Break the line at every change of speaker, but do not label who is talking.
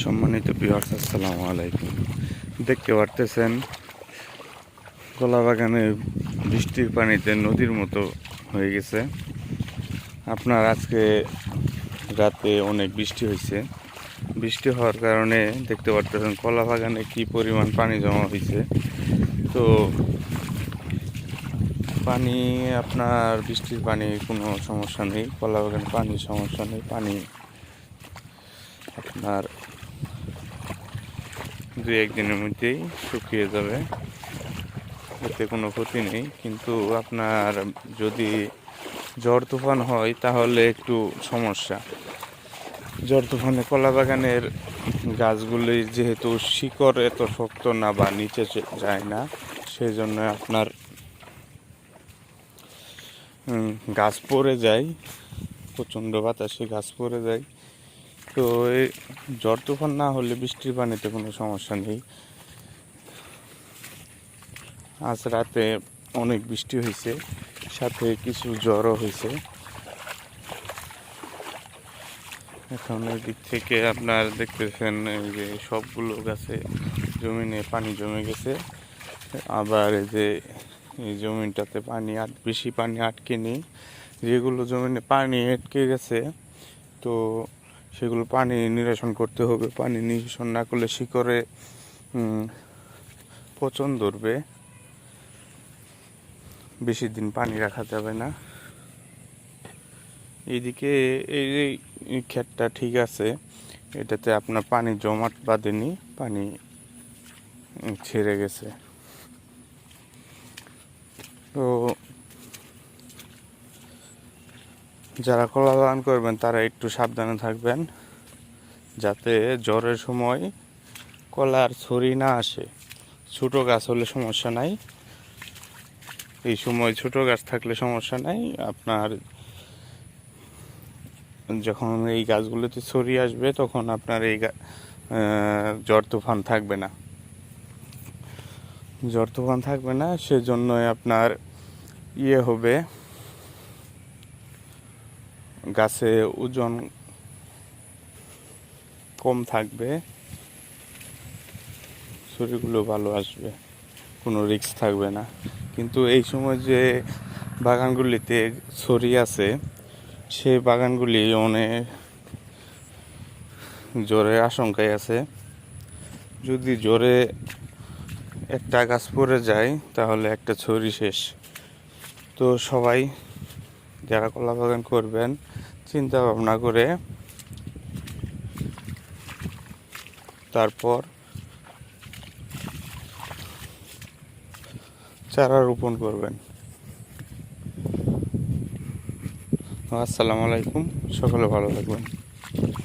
সম্মানিত ভিউয়ার্স, আসসালামু আলাইকুম। দেখতে পারতেছেন কলা বাগানে বৃষ্টির পানিতে নদীর মতো হয়ে গেছে। আপনার আজকে রাতে অনেক বৃষ্টি হয়েছে। বৃষ্টি হওয়ার কারণে দেখতে পারতেছেন কলা বাগানে কি পরিমাণ পানি জমা হয়েছে। তো পানি, আপনার বৃষ্টির পানি কোনো সমস্যা নেই, কলা বাগানে পানির সমস্যা নেই। পানি আপনার 2-1 দিনের মধ্যেই শুকিয়ে যাবে, এতে কোনো ক্ষতি নেই। কিন্তু আপনার যদি ঝড় তুফান হয় তাহলে একটু সমস্যা। ঝড় তুফানে কলা বাগানের গাছগুলি যেহেতু শিকড় এত শক্ত না বা নিচে যায় না, সেই জন্য আপনার গাছ পড়ে যায়, প্রচণ্ড বাতাসে গাছ পড়ে যায়। তো এই ঝড় তুফান না হলে বৃষ্টির পানিতে কোনো সমস্যা নেই। আজ রাতে অনেক বৃষ্টি হয়েছে, সাথে কিছু জ্বরও হয়েছে। এখন এই দিক থেকে আপনার দেখতেছেন এই যে সবগুলো গাছে জমিনে পানি জমে গেছে। আবার এই যে এই জমিটাতে বেশি পানি আটকে নেই। যেগুলো জমিনে পানি আটকে গেছে, তো সেগুলো পানি নিরসন করতে হবে। পানি নিরসন না করলে শিকড়ে পচন ধরবে, বেশি দিন পানি রাখা যাবে না। এইদিকে এই ক্ষেতটা ঠিক আছে, এটাতে আপনার পানি জমাট বাঁধেনি, পানি ছেড়ে গেছে। তো যারা কলা বাগান করবেন তারা একটু সাবধানে থাকবেন, যাতে ঝড়ের সময় কলার ছড়ি না আসে। ছোটো গাছ হলে সমস্যা নাই, এই সময় ছোটো গাছ থাকলে সমস্যা নাই। আপনার যখন এই গাছগুলোতে ছড়িয়ে আসবে তখন আপনার এই ঝড় তুফান থাকবে না, সেজন্যই আপনার হবে, গাছে ওজন কম থাকবে, ছড়িগুলো ভালো আসবে, কোনো রিস্ক থাকবে না। কিন্তু এই সময় যে বাগানগুলিতে ছড়ি আছে, সেই বাগানগুলি অনেক জ্বরের আশঙ্কায় আছে। যদি জ্বরে একটা গাছ পড়ে যায় তাহলে একটা ছড়ি শেষ। তো সবাই যারা কলা বাগান করবেন চিন্তা ভাবনা করে তারপর চারা রোপণ করবেন। আসসালামু আলাইকুম, সকলে ভালো থাকবেন।